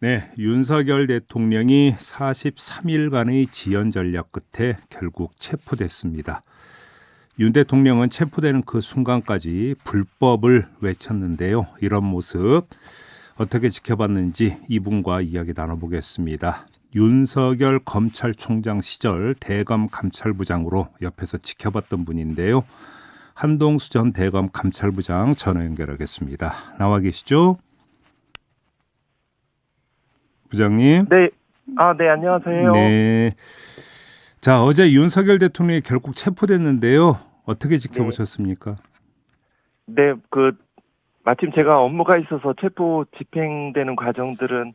네, 윤석열 대통령이 43일간의 지연 전략 끝에 결국 체포됐습니다. 윤 대통령은 체포되는 그 순간까지 불법을 외쳤는데요. 이런 모습 어떻게 지켜봤는지 이분과 이야기 나눠보겠습니다. 윤석열 검찰총장 시절 대검 감찰부장으로 옆에서 지켜봤던 분인데요. 한동수 전 대검 감찰부장 전화 연결하겠습니다. 나와 계시죠? 부장님. 네. 네, 안녕하세요. 네. 자, 어제 윤석열 대통령이 결국 체포됐는데요. 어떻게 네. 지켜보셨습니까? 네, 마침 제가 업무가 있어서 체포 집행되는 과정들은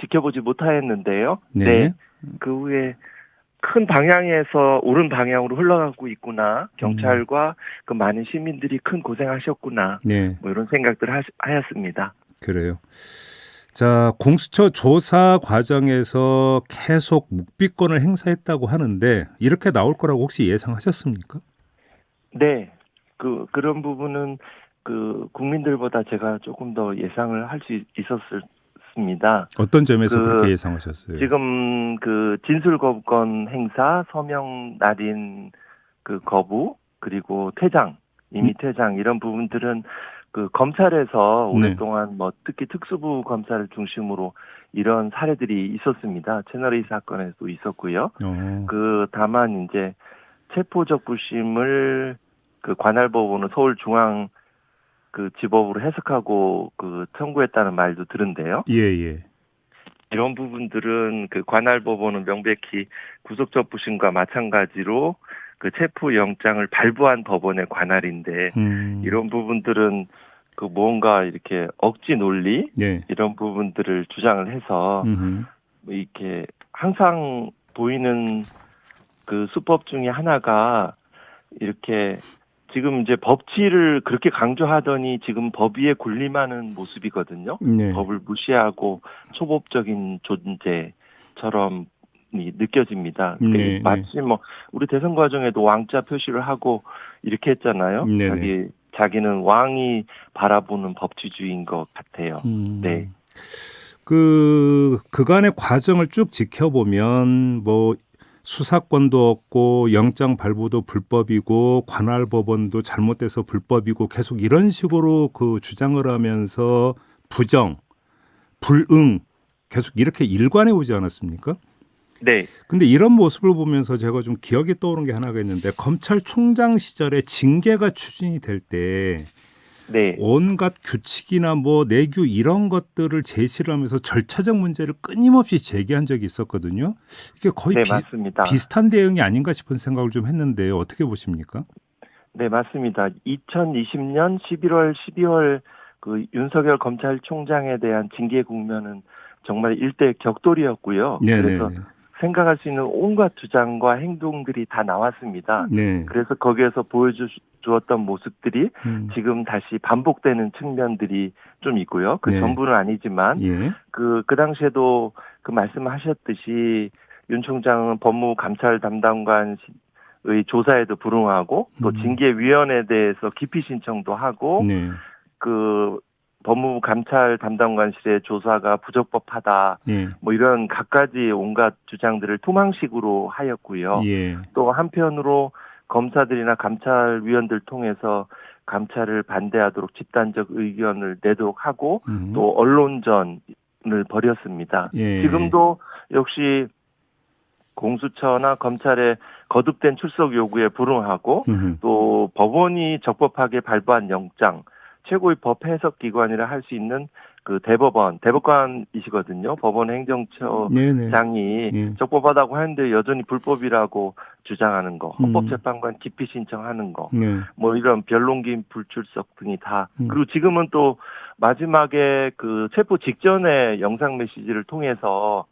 지켜보지 못하였는데요. 네. 네. 그 후에 큰 방향에서 옳은 방향으로 흘러가고 있구나. 음, 경찰과 그 많은 시민들이 큰 고생하셨구나. 네, 뭐 이런 생각들을 하였습니다. 그래요. 자, 공수처 조사 과정에서 계속 묵비권을 행사했다고 하는데 이렇게 나올 거라고 혹시 예상하셨습니까? 네. 그런 부분은 국민들보다 제가 조금 더 예상을 할 수 있었습니다. 어떤 점에서 그렇게 그 예상하셨어요? 지금 진술 거부권 행사, 서명 날인 거부, 그리고 퇴장, 음, 임의 퇴장 이런 부분들은 검찰에서 네. 오랫동안 뭐 특히 특수부 검사를 중심으로 이런 사례들이 있었습니다. 채널A 사건에도 있었고요. 어, 다만 이제 체포적 부심을 관할법원은 서울중앙 지법으로 해석하고 청구했다는 말도 들은데요. 예, 예. 이런 부분들은 관할법원은 명백히 구속적 부심과 마찬가지로 체포영장을 발부한 법원의 관할인데 음, 이런 부분들은 무언가 이렇게 억지 논리 네. 이런 부분들을 주장을 해서 음, 뭐 이렇게 항상 보이는 수법 중에 하나가 이렇게 지금 이제 법치를 그렇게 강조하더니 지금 법 위에 군림하는 모습이거든요. 네. 법을 무시하고 초법적인 존재처럼 느껴집니다. 네, 네. 마치 뭐 우리 대선 과정에도 왕자 표시를 하고 이렇게 했잖아요. 네, 네. 자기는 왕이 바라보는 법치주의인 것 같아요. 네. 음. 그간의 과정을 쭉 지켜보면 뭐 수사권도 없고 영장 발부도 불법이고 관할 법원도 잘못돼서 불법이고 계속 이런 식으로 그 주장을 하면서 부정, 불응 계속 이렇게 일관해 오지 않았습니까? 네. 근데 이런 모습을 보면서 제가 좀 기억이 떠오른 게 하나가 있는데 검찰총장 시절에 징계가 추진이 될때 네. 온갖 규칙이나 뭐 내규 이런 것들을 제시를 하면서 절차적 문제를 끊임없이 제기한 적이 있었거든요. 이게 거의 네, 맞습니다. 비슷한 대응이 아닌가 싶은 생각을 좀 했는데요. 어떻게 보십니까? 네, 맞습니다. 2020년 11월, 12월 윤석열 검찰총장에 대한 징계 국면은 정말 일대 격돌이었고요. 그래서 네네네. 생각할 수 있는 온갖 주장과 행동들이 다 나왔습니다. 네. 그래서 거기에서 보여주었던 모습들이 음, 지금 다시 반복되는 측면들이 좀 있고요. 그 네. 전부는 아니지만 예. 그 당시에도 말씀하셨듯이 윤 총장은 법무부 감찰 담당관 의 조사에도 불응하고 또 음, 징계위원회에 대해서 기피 신청도 하고 네. 그 법무부 감찰 담당관실의 조사가 부적법하다 예. 뭐 이런 갖가지 온갖 주장들을 토망식으로 하였고요. 예. 또 한편으로 검사들이나 감찰위원들 통해서 감찰을 반대하도록 집단적 의견을 내도록 하고 음, 또 언론전을 벌였습니다. 예. 지금도 역시 공수처나 검찰의 거듭된 출석 요구에 불응하고 음, 또 법원이 적법하게 발부한 영장, 최고의 법 해석 기관이라 할 수 있는 대법관이시거든요. 법원 네네. 행정처장이 예. 적법하다고 하는데 여전히 불법이라고 주장하는 거, 음, 헌법재판관 기피 신청하는 거, 네. 뭐 이런 변론기인 불출석 등이 다 음, 그리고 지금은 또 마지막에 체포 직전에 영상 메시지를 통해서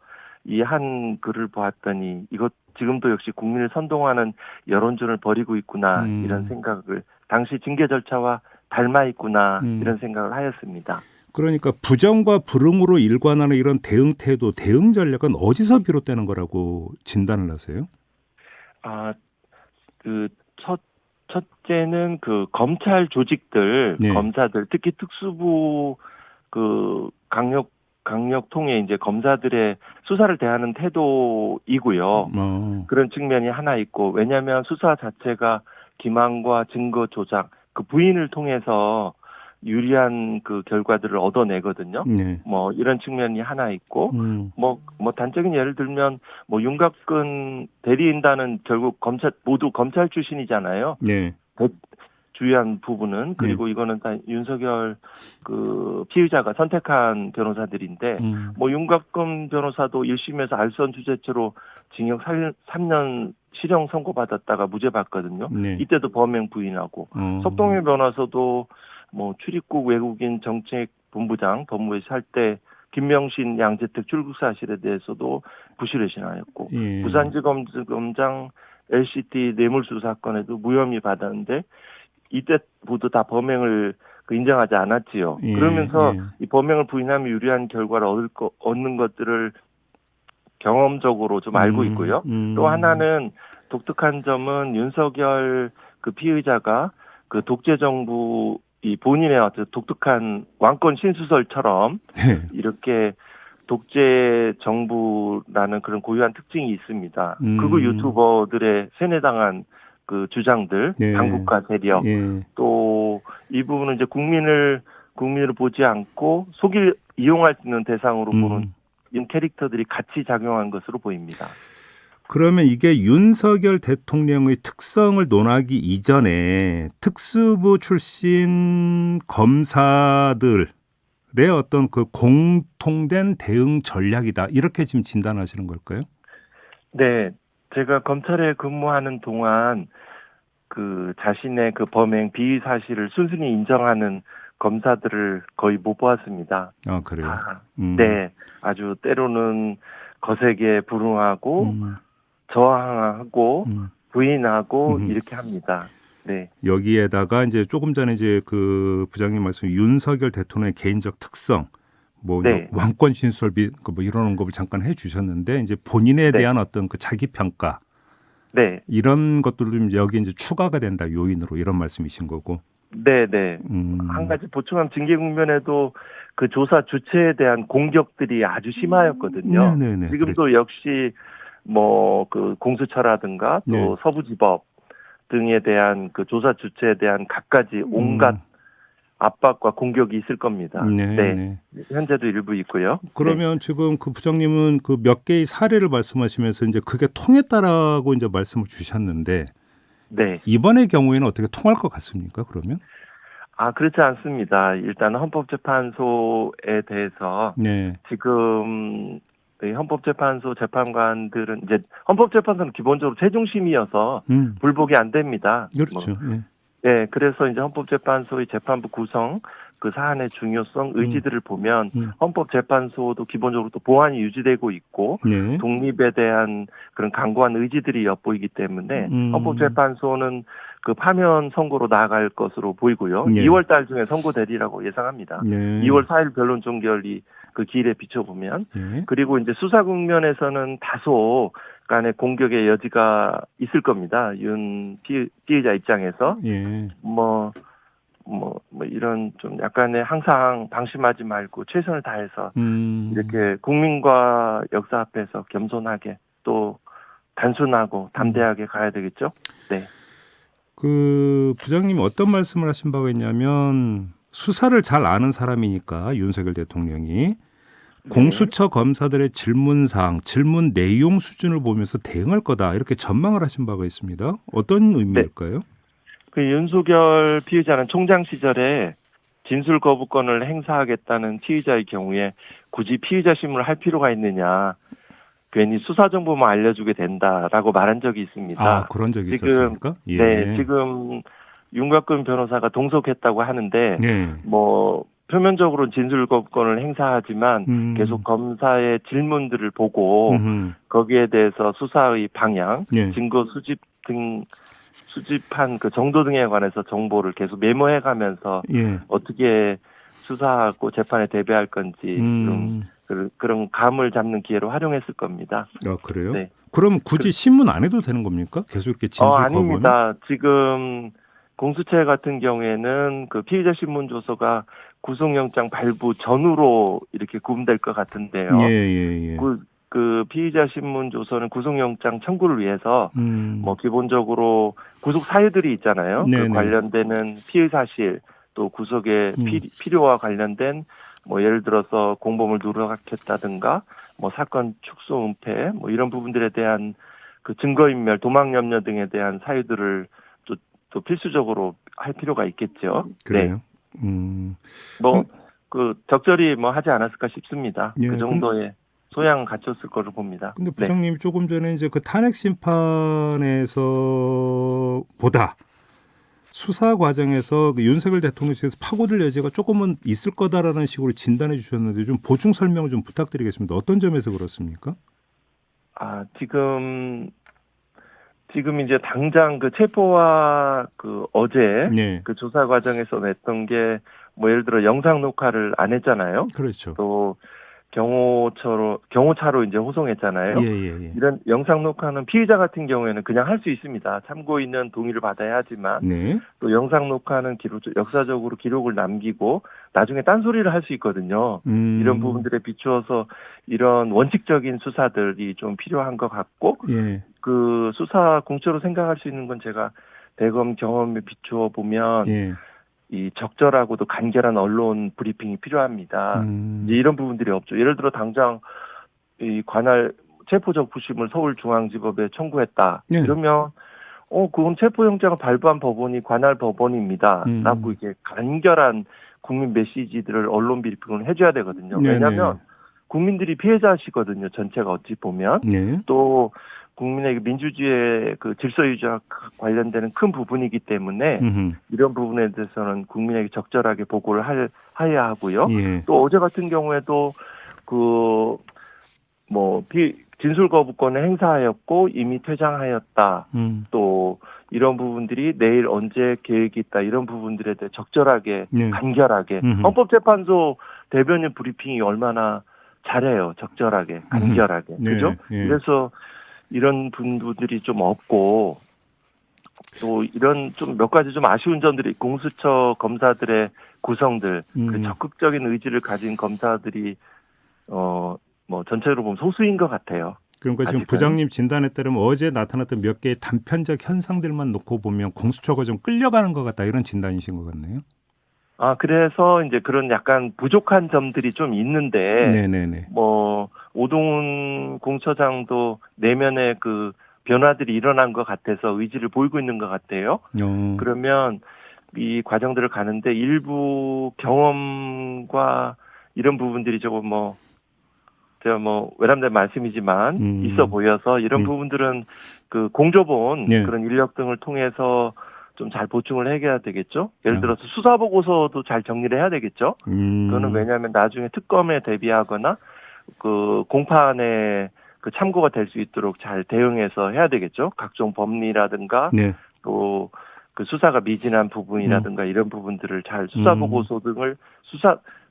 이 한 글을 보았더니 이것 지금도 역시 국민을 선동하는 여론전을 벌이고 있구나 이런 음, 생각을 당시 징계 절차와 닮아 있구나 음. 이런 생각을 하였습니다. 그러니까 부정과 불응으로 일관하는 이런 대응 태도, 대응 전략은 어디서 비롯되는 거라고 진단을 하세요? 아, 그 첫째는 검찰 조직들, 네. 검사들, 특히 특수부 강력 강력 통해 이제 검사들의 수사를 대하는 태도이고요. 그런 측면이 하나 있고, 왜냐하면 수사 자체가 기망과 증거 조작, 그 부인을 통해서 유리한 그 결과들을 얻어내거든요. 네. 뭐 이런 측면이 하나 있고, 뭐 단적인 예를 들면 뭐 윤곽근 대리인단은 결국 모두 검찰 출신이잖아요. 네. 주요한 부분은. 그리고 이거는 다 윤석열 그 피의자가 선택한 변호사들인데, 뭐 윤곽근 변호사도 1심에서 알선 주재체로 징역 3년 실형 선고받았다가 무죄 받거든요. 네. 이때도 범행 부인하고, 석동일 변호사도 뭐 출입국 외국인 정책본부장 법무부에 살 때 김명신 양재택 출국 사실에 대해서도 부실을 신하였고, 예. 부산지검장 LCT 뇌물수 사건에도 무혐의 받았는데 이때 모두 다 범행을 인정하지 않았지요. 예. 그러면서 예. 이 범행을 부인하면 유리한 결과를 얻는 것들을 경험적으로 좀 알고 있고요. 또 하나는 독특한 점은 윤석열 그 피의자가 그 독재 정부 이 본인의 어떤 독특한 왕권 신수설처럼 네. 이렇게 독재 정부라는 그런 고유한 특징이 있습니다. 극우 유튜버들의 세뇌당한 그 주장들, 예. 당국가 세력, 예. 또 이 부분은 이제 국민을 보지 않고 이용할 수 있는 대상으로 보는 이런 캐릭터들이 같이 작용한 것으로 보입니다. 그러면 이게 윤석열 대통령의 특성을 논하기 이전에 특수부 출신 검사들의 어떤 그 공통된 대응 전략이다, 이렇게 지금 진단하시는 걸까요? 네, 제가 검찰에 근무하는 동안 그 자신의 그 범행 비위 사실을 순순히 인정하는 검사들을 거의 못 보았습니다. 아, 그래요? 네, 아주 때로는 거세게 불응하고 저항하고 부인하고 이렇게 합니다. 네. 여기에다가 이제 조금 전에 이제 그 부장님 말씀 윤석열 대통령의 개인적 특성, 뭐 네. 왕권 신설비 뭐 이런 걸 잠깐 해주셨는데, 이제 본인에 네. 대한 어떤 그 자기 평가, 네. 이런 것들도 좀 여기 이제 추가가 된다, 요인으로, 이런 말씀이신 거고. 네, 네. 한 가지 보충하면 징계 국면에도 그 조사 주체에 대한 공격들이 아주 심하였거든요. 네네네. 지금도 역시 뭐 그 공수처라든가 또 네. 서부지법 등에 대한 그 조사 주체에 대한 갖가지 온갖 압박과 공격이 있을 겁니다. 네. 네. 현재도 일부 있고요. 그러면 지금 그 부장님은 그 몇 개의 사례를 말씀하시면서 이제 그게 통했다라고 이제 말씀을 주셨는데, 네. 이번의 경우에는 어떻게 통할 것 같습니까? 그러면? 그렇지 않습니다. 일단 헌법재판소에 대해서 네. 지금 헌법재판소 재판관들은 이제 헌법재판소는 기본적으로 최중심이어서 불복이 안 됩니다. 그렇죠. 네, 그래서 이제 헌법재판소의 재판부 구성, 그 사안의 중요성, 의지들을 보면 헌법재판소도 기본적으로 또 보안이 유지되고 있고 네. 독립에 대한 그런 강고한 의지들이 엿보이기 때문에 헌법재판소는 그 파면 선고로 나아갈 것으로 보이고요. 네. 2월 달 중에 선고되리라고 예상합니다. 네. 2월 4일 변론 종결이 그 기일에 비춰보면. 네. 그리고 이제 수사 국면에서는 다소 간의 공격의 여지가 있을 겁니다. 윤 피의자 입장에서. 예. 뭐 이런 좀 약간의 항상 방심하지 말고 최선을 다해서 이렇게 국민과 역사 앞에서 겸손하게 또 단순하고 담대하게 가야 되겠죠. 네. 그 부장님이 어떤 말씀을 하신 바가 있냐면, 수사를 잘 아는 사람이니까 윤석열 대통령이 공수처 검사들의 질문사항, 질문 내용 수준을 보면서 대응할 거다, 이렇게 전망을 하신 바가 있습니다. 어떤 의미일까요? 그 윤석열 피의자는 총장 시절에 진술 거부권을 행사하겠다는 피의자의 경우에 굳이 피의자 신문을 할 필요가 있느냐, 괜히 수사 정보만 알려주게 된다라고 말한 적이 있습니다. 그런 적이 있었습니까? 예. 네, 지금 윤곽근 변호사가 동석했다고 하는데 네. 뭐 표면적으로 진술 거부권을 행사하지만 계속 검사의 질문들을 보고 거기에 대해서 수사의 방향, 네. 증거 수집한 그 정도 등에 관해서 정보를 계속 메모해가면서 어떻게 수사하고 재판에 대비할 건지 그런 감을 잡는 기회로 활용했을 겁니다. 그래요? 네. 그럼 굳이 신문 안 해도 되는 겁니까? 계속 이렇게 진술 거부는? 아닙니다. 지금 공수처 같은 경우에는 그 피의자 신문 조서가 구속영장 발부 전후로 이렇게 구분될 것 같은데요. 예, 예, 예. 그 피의자 신문조서는 구속영장 청구를 위해서 뭐 기본적으로 구속 사유들이 있잖아요. 네네. 그 관련되는 피의 사실 또 구속의 필요와 관련된 뭐 예를 들어서 공범을 누락했다든가 뭐 사건 축소 은폐 뭐 이런 부분들에 대한 그 증거인멸, 도망 염려 등에 대한 사유들을 또 필수적으로 할 필요가 있겠죠. 그래요. 뭐 그 적절히 뭐 하지 않았을까 싶습니다. 예, 그 정도의 소양은 갖췄을 거로 봅니다. 근데 부장님 조금 전에 이제 그 탄핵 심판에서 보다 수사 과정에서 그 윤석열 대통령 측에서 파고들 여지가 조금은 있을 거다라는 식으로 진단해 주셨는데 좀 보충 설명을 좀 부탁드리겠습니다. 어떤 점에서 그렇습니까? 지금 이제 당장 그 체포와 그 어제 네. 그 조사 과정에서 냈던 게 뭐 예를 들어 영상 녹화를 안 했잖아요. 그렇죠. 또 경호차로 이제 호송했잖아요. 예. 이런 영상 녹화는 피의자 같은 경우에는 그냥 할 수 있습니다. 참고인은 동의를 받아야 하지만 네. 또 영상 녹화는 역사적으로 기록을 남기고 나중에 딴소리를 할 수 있거든요. 이런 부분들에 비추어서 이런 원칙적인 수사들이 좀 필요한 것 같고 예. 그 수사 공처로 생각할 수 있는 건 제가 대검 경험에 비추어 보면 예. 이 적절하고도 간결한 언론 브리핑이 필요합니다. 이제 이런 부분들이 없죠. 예를 들어 당장 이 관할 체포적 부심을 서울중앙지법에 청구했다. 예. 이러면 그건 체포영장을 발부한 법원이 관할 법원입니다. 라고 이게 간결한 국민 메시지들을 언론 브리핑을 해줘야 되거든요. 왜냐하면 국민들이 피해자시거든요. 전체가 어찌 보면. 네. 또 국민의 민주주의의 그 질서 유지와 관련되는 큰 부분이기 때문에 이런 부분에 대해서는 국민에게 적절하게 보고를 해야 하고요. 예. 또 어제 같은 경우에도 진술 거부권을 행사하였고 이미 퇴장하였다. 또 이런 부분들이 내일 언제 계획이 있다. 이런 부분들에 대해 적절하게 간결하게 헌법재판소 대변인 브리핑이 얼마나 잘해요. 적절하게 간결하게. 그죠? 그래서 이런 분들이 좀 없고 또 이런 좀 몇 가지 좀 아쉬운 점들이 공수처 검사들의 구성들 그 적극적인 의지를 가진 검사들이 뭐 전체로 보면 소수인 것 같아요. 그러니까 지금 아직은. 부장님 진단에 따르면 어제 나타났던 몇 개의 단편적 현상들만 놓고 보면 공수처가 좀 끌려가는 것 같다 이런 진단이신 것 같네요. 그래서 이제 그런 약간 부족한 점들이 좀 있는데 네네네. 뭐 오동훈 공처장도 내면의 그 변화들이 일어난 것 같아서 의지를 보이고 있는 것 같아요. 그러면 이 과정들을 가는데 일부 경험과 이런 부분들이 조금 제가 외람된 말씀이지만 있어 보여서 이런 부분들은 그 공조본 그런 인력 등을 통해서 좀 잘 보충을 해야 되겠죠. 예를 들어서 수사 보고서도 잘 정리를 해야 되겠죠. 그거는 왜냐하면 나중에 특검에 대비하거나 그 공판에 그 참고가 될 수 있도록 잘 대응해서 해야 되겠죠. 각종 법리라든가 또 그 수사가 미진한 부분이라든가 이런 부분들을 잘 수사 보고서 등을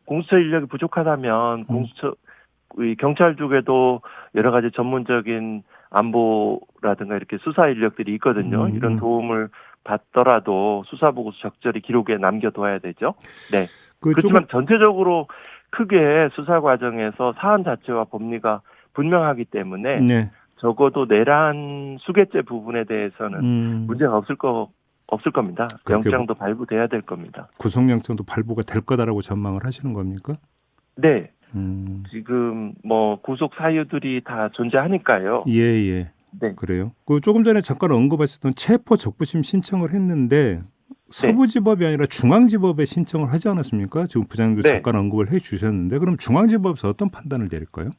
공수처 인력이 부족하다면 경찰 쪽에도 여러 가지 전문적인 안보라든가 이렇게 수사 인력들이 있거든요. 이런 도움을 받더라도 수사 보고서 적절히 기록에 남겨둬야 되죠. 네. 그렇지만 전체적으로 크게 수사 과정에서 사안 자체와 법리가 분명하기 때문에 적어도 내란 수개죄 부분에 대해서는 문제가 없을 겁니다. 영장도 발부돼야 될 겁니다. 구속영장도 발부가 될 거다라고 전망을 하시는 겁니까? 네. 지금 구속 사유들이 다 존재하니까요. 예. 네. 그래요. 그 조금 전에 잠깐 언급하셨던 체포 적부심 신청을 했는데 서부지법이 아니라 중앙지법에 신청을 하지 않았습니까? 지금 부장님도 잠깐 언급을 해 주셨는데 그럼 중앙지법에서 어떤 판단을 내릴까요?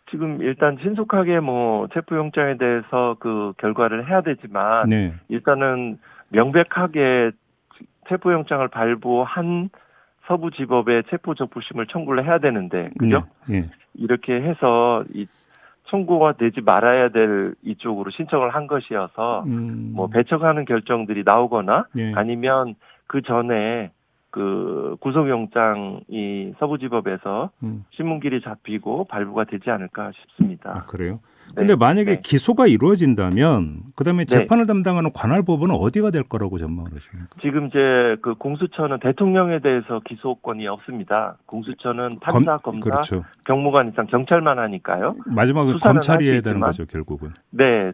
지금 일단 신속하게 체포영장에 대해서 그 결과를 해야 되지만 일단은 명백하게 체포영장을 발부한 서부지법에 체포적부심을 청구를 해야 되는데 그죠? 이렇게 해서 이 청구가 되지 말아야 될 이쪽으로 신청을 한 것이어서 배척하는 결정들이 나오거나 아니면 그 전에 그 구속영장이 서부지법에서 신문길이 잡히고 발부가 되지 않을까 싶습니다. 그래요? 근데 만약에 네. 기소가 이루어진다면 그다음에 네. 재판을 담당하는 관할법원은 어디가 될 거라고 전망을 하십니까? 지금 이제 그 공수처는 대통령에 대해서 기소권이 없습니다. 공수처는 검 판사, 검사, 그렇죠. 경무관 이상 경찰만 하니까요. 마지막에 수사는 할 검찰이 수 해야 되는 있지만, 거죠, 결국은. 네,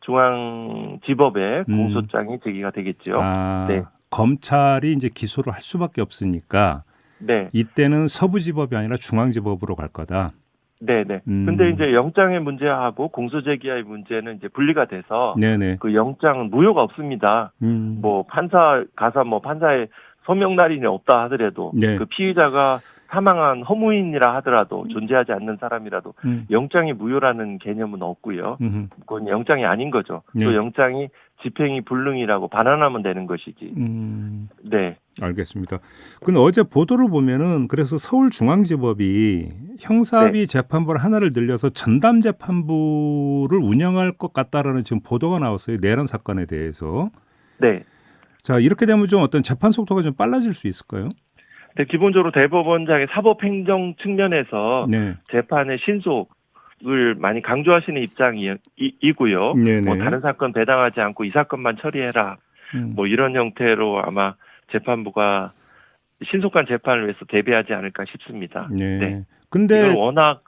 중앙지법에 음. 공소장이 제기가 되겠죠. 네, 검찰이 이제 기소를 할 수밖에 없으니까 네, 이때는 서부지법이 아니라 중앙지법으로 갈 거다. 네, 네. 근데 음. 이제 영장의 문제하고 공소제기의 문제는 이제 분리가 돼서 네네. 그 영장은 무효가 없습니다. 음. 뭐 판사 가서 뭐 판사의 서명 날인이 없다 하더라도 네. 그 피의자가 사망한 허무인이라 하더라도 존재하지 않는 사람이라도 음. 영장이 무효라는 개념은 없고요. 음. 그건 영장이 아닌 거죠. 네. 또 영장이 집행이 불능이라고 반환하면 되는 것이지. 네, 알겠습니다. 근데 어제 보도를 보면은 그래서 서울중앙지법이 형사비 재판부를 하나를 늘려서 전담 재판부를 운영할 것 같다라는 지금 보도가 나왔어요. 내란 사건에 대해서. 네. 자, 이렇게 되면 좀 어떤 재판 속도가 좀 빨라질 수 있을까요? 근데 기본적으로 대법원장의 사법행정 측면에서 네. 재판의 신속을 많이 강조하시는 입장이고요. 네네. 뭐 다른 사건 배당하지 않고 이 사건만 처리해라. 음. 뭐 이런 형태로 아마 재판부가 신속한 재판을 위해서 대비하지 않을까 싶습니다. 네. 네. 근데 이건 워낙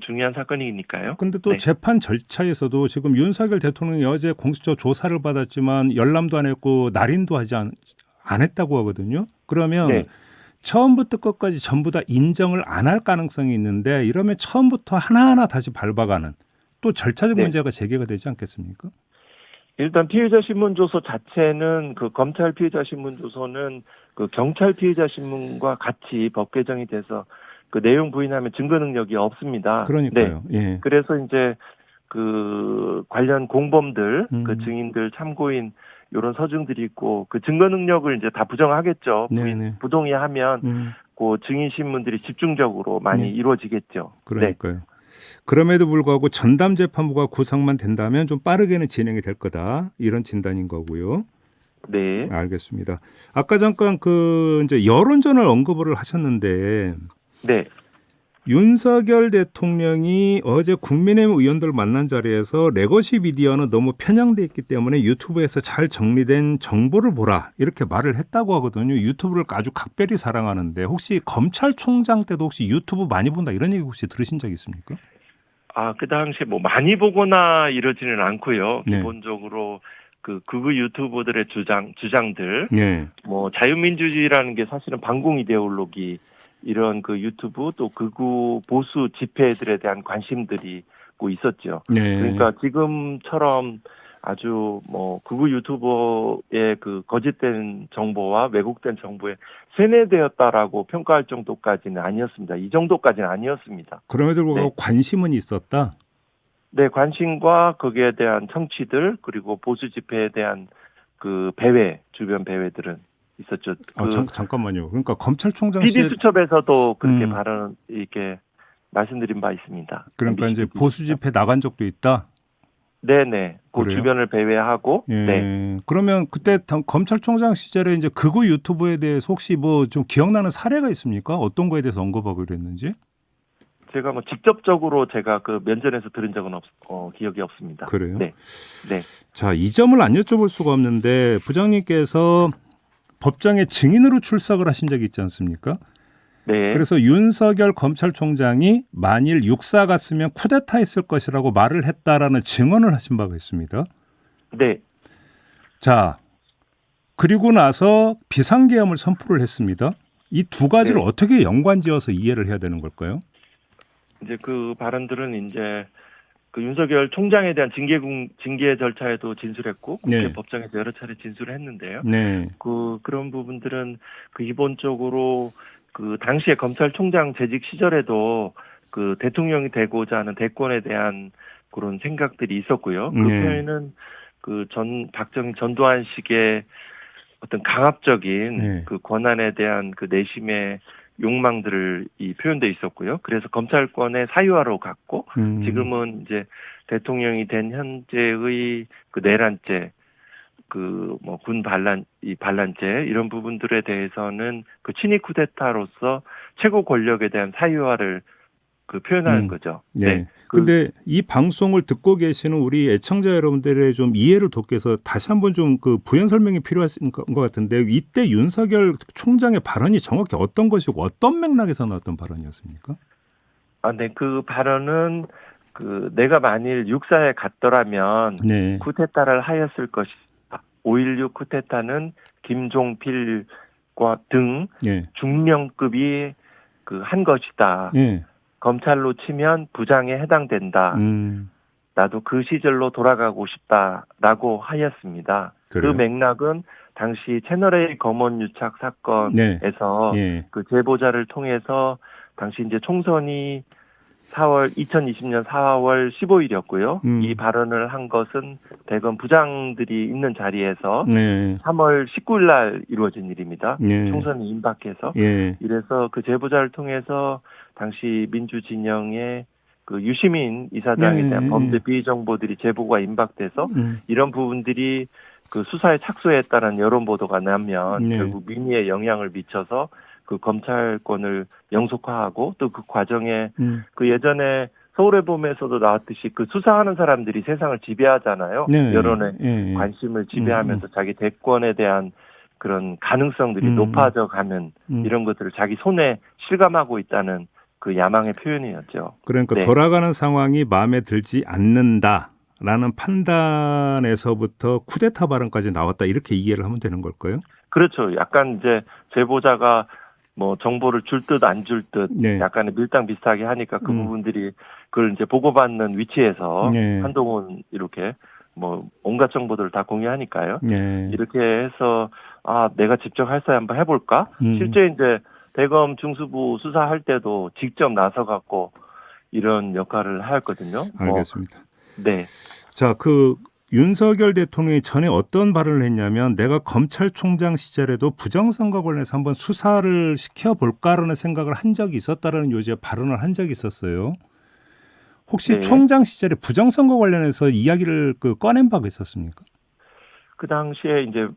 중요한 사건이니까요. 근데 또 네. 재판 절차에서도 지금 윤석열 대통령이 어제 공수처 조사를 받았지만 열람도 안 했고 날인도 안 했다고 하거든요. 그러면 네. 처음부터 끝까지 전부 다 인정을 안 할 가능성이 있는데 이러면 처음부터 하나하나 다시 밟아가는 또 절차적 네. 문제가 제기가 되지 않겠습니까? 일단 피의자 신문조서 자체는 그 검찰 피의자 신문조서는 그 경찰 피의자 신문과 같이 법 개정이 돼서 그 내용 부인하면 증거 능력이 없습니다. 그러니까요. 네. 예. 그래서 이제 그 관련 공범들, 그 증인들, 참고인 이런 서증들이 있고 그 증거 능력을 이제 다 부정하겠죠. 네네. 부동의하면 그 증인 신문들이 집중적으로 많이 네. 이루어지겠죠. 그러니까요. 그럼에도 불구하고 전담 재판부가 구성만 된다면 좀 빠르게는 진행이 될 거다. 이런 진단인 거고요. 네. 알겠습니다. 아까 잠깐 그 이제 여론전을 언급을 하셨는데 네. 윤석열 대통령이 어제 국민의힘 의원들 만난 자리에서 레거시 미디어는 너무 편향돼 있기 때문에 유튜브에서 잘 정리된 정보를 보라 이렇게 말을 했다고 하거든요. 유튜브를 아주 각별히 사랑하는데 혹시 검찰총장 때도 혹시 유튜브 많이 본다 이런 얘기 혹시 들으신 적 있습니까? 그 당시에 뭐 많이 보거나 이러지는 않고요. 네. 기본적으로 그 극우 유튜버들의 주장들, 네. 뭐 자유민주주의라는 게 사실은 반공 이데올로기 이런 그 유튜브 또 극우 보수 집회들에 대한 관심들이 있었죠. 네. 그러니까 지금처럼 아주 뭐 극우 유튜버의 그 거짓된 정보와 왜곡된 정보에 세뇌되었다라고 평가할 정도까지는 아니었습니다. 이 정도까지는 아니었습니다. 그럼에도 불구하고 네. 관심은 있었다. 네, 관심과 거기에 대한 청취들 그리고 보수 집회에 대한 그 주변 배회들은 있었죠. 잠깐만요. 그러니까 검찰총장 PD 수첩에서도 그렇게 이렇게 말씀드린 바 있습니다. 그러니까 이제 보수 집회 나간 적도 있다. 네네. 그 그래요? 주변을 배회하고. 예. 네. 그러면 그때 검찰총장 시절에 이제 극우 유튜브에 대해서 혹시 뭐 좀 기억나는 사례가 있습니까? 어떤 거에 대해서 언급하고 그랬는지? 제가 뭐 직접적으로 제가 그 면전에서 들은 적은 기억이 없습니다. 그래요? 네. 네. 자, 이 점을 안 여쭤볼 수가 없는데 부장님께서 법정에 증인으로 출석을 하신 적이 있지 않습니까? 네. 그래서 윤석열 검찰총장이 만일 육사 갔으면 쿠데타 했을 것이라고 말을 했다라는 증언을 하신 바가 있습니다. 네. 자, 그리고 나서 비상계엄을 선포를 했습니다. 이 두 가지를 네. 어떻게 연관지어서 이해를 해야 되는 걸까요? 이제 그 발언들은 이제 그 윤석열 총장에 대한 징계 절차에도 진술했고 국회 법정에서 여러 차례 진술을 했는데요. 네. 그런 부분들은 그 기본적으로 그 당시에 검찰총장 재직 시절에도 그 대통령이 되고자 하는 대권에 대한 그런 생각들이 있었고요. 그 표현은 그 박정희 전두환식의 어떤 강압적인 그 권한에 대한 그 내심의 욕망들을 표현돼 있었고요. 그래서 검찰권의 사유화로 갔고 지금은 이제 대통령이 된 현재의 그 내란죄, 그 뭐 군 반란죄 이런 부분들에 대해서는 그 친위 쿠데타로서 최고 권력에 대한 사유화를 그 표현하는 거죠. 네. 근데 이 방송을 듣고 계시는 우리 애청자 여러분들의 좀 이해를 돕기 위해서 다시 한번 좀 그 부연 설명이 필요한 것 같은데 이때 윤석열 총장의 발언이 정확히 어떤 것이고 어떤 맥락에서 나왔던 발언이었습니까? 네. 그 발언은 내가 만일 육사에 갔더라면 네. 쿠데타를 하였을 것이다. 5.16 쿠데타는 김종필과 등 네. 중령급이 한 것이다. 네. 검찰로 치면 부장에 해당된다. 나도 그 시절로 돌아가고 싶다라고 하였습니다. 그래요? 그 맥락은 당시 채널A 검언 유착 사건에서 네. 그 제보자를 통해서 당시 이제 총선이 2020년 4월 15일이었고요. 이 발언을 한 것은 대검 부장들이 있는 자리에서 3월 19일 날 이루어진 일입니다. 총선이 임박해서. 이래서 그 제보자를 통해서 당시 민주진영의 그 유시민 이사장에 대한 범죄 비위 정보들이 제보가 임박돼서 이런 부분들이 그 수사에 착수했다는 여론 보도가 나면 결국 민의에 영향을 미쳐서 그 검찰권을 영속화하고 또 그 과정에 그 예전에 서울의 봄에서도 나왔듯이 그 수사하는 사람들이 세상을 지배하잖아요. 여론의 관심을 지배하면서 자기 대권에 대한 그런 가능성들이 높아져 가는 이런 것들을 자기 손에 실감하고 있다는 그 야망의 표현이었죠. 그러니까 돌아가는 상황이 마음에 들지 않는다라는 판단에서부터 쿠데타 발언까지 나왔다 이렇게 이해를 하면 되는 걸까요? 그렇죠. 약간 이제 제보자가 뭐 정보를 줄 듯 안 줄 듯 약간의 밀당 비슷하게 하니까 그 부분들이 그걸 이제 보고받는 위치에서 한동훈 이렇게 뭐 온갖 정보들을 다 공유하니까요. 이렇게 해서 내가 직접 할 사회 한번 해볼까? 실제 이제 대검 중수부 수사할 때도 직접 나서 갖고 이런 역할을 하였거든요. 알겠습니다. 네. 자, 윤석열 대통령이 전에 어떤 발언을 했냐면 내가 검찰총장 시절에도 부정선거 관련해서 한번 수사를 시켜볼까라는 생각을 한 적이 있었다라는 요지의 발언을 한 적이 있었어요. 혹시 총장 시절에 부정선거 관련해서 이야기를 꺼낸 바가 있었습니까? 그 당시에 이제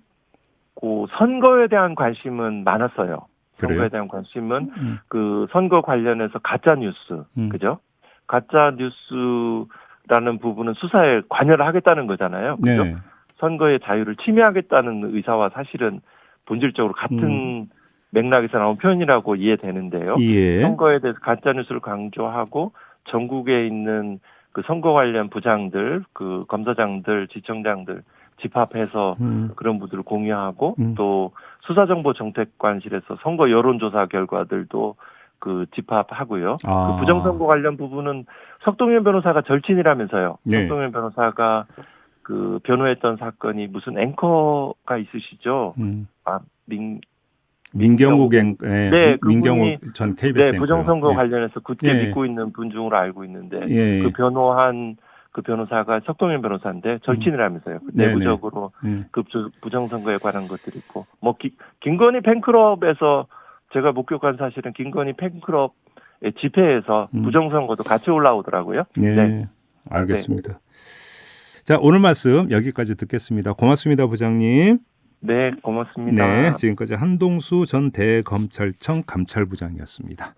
그 선거에 대한 관심은 많았어요. 그래요? 선거에 대한 관심은 그 선거 관련해서 가짜 뉴스, 그죠? 가짜 뉴스라는 부분은 수사에 관여를 하겠다는 거잖아요. 그죠? 선거의 자유를 침해하겠다는 의사와 사실은 본질적으로 같은 맥락에서 나온 표현이라고 이해되는데요. 선거에 대해서 가짜 뉴스를 강조하고 전국에 있는 그 선거 관련 부장들, 그 검사장들, 지청장들 집합해서 그런 분들을 공유하고 또 수사정보정책관실에서 선거 여론조사 결과들도 그 집합하고요. 그 부정선거 관련 부분은 석동현 변호사가 절친이라면서요. 석동현 변호사가 그 변호했던 사건이 무슨 앵커가 있으시죠? 민경욱 민경욱 그분이 전 KBS 앵커요. 부정선거 관련해서 굳게 믿고 있는 분 중으로 알고 있는데 그 변호한 그 변호사가 석동현 변호사인데 절친이라면서요. 내부적으로 그 부정선거에 관한 것들이 있고 뭐 김건희 팬클럽에서 제가 목격한 사실은 김건희 팬클럽의 집회에서 부정선거도 같이 올라오더라고요. 알겠습니다. 자, 오늘 말씀 여기까지 듣겠습니다. 고맙습니다, 부장님. 네, 고맙습니다. 지금까지 한동수 전 대검찰청 감찰부장이었습니다.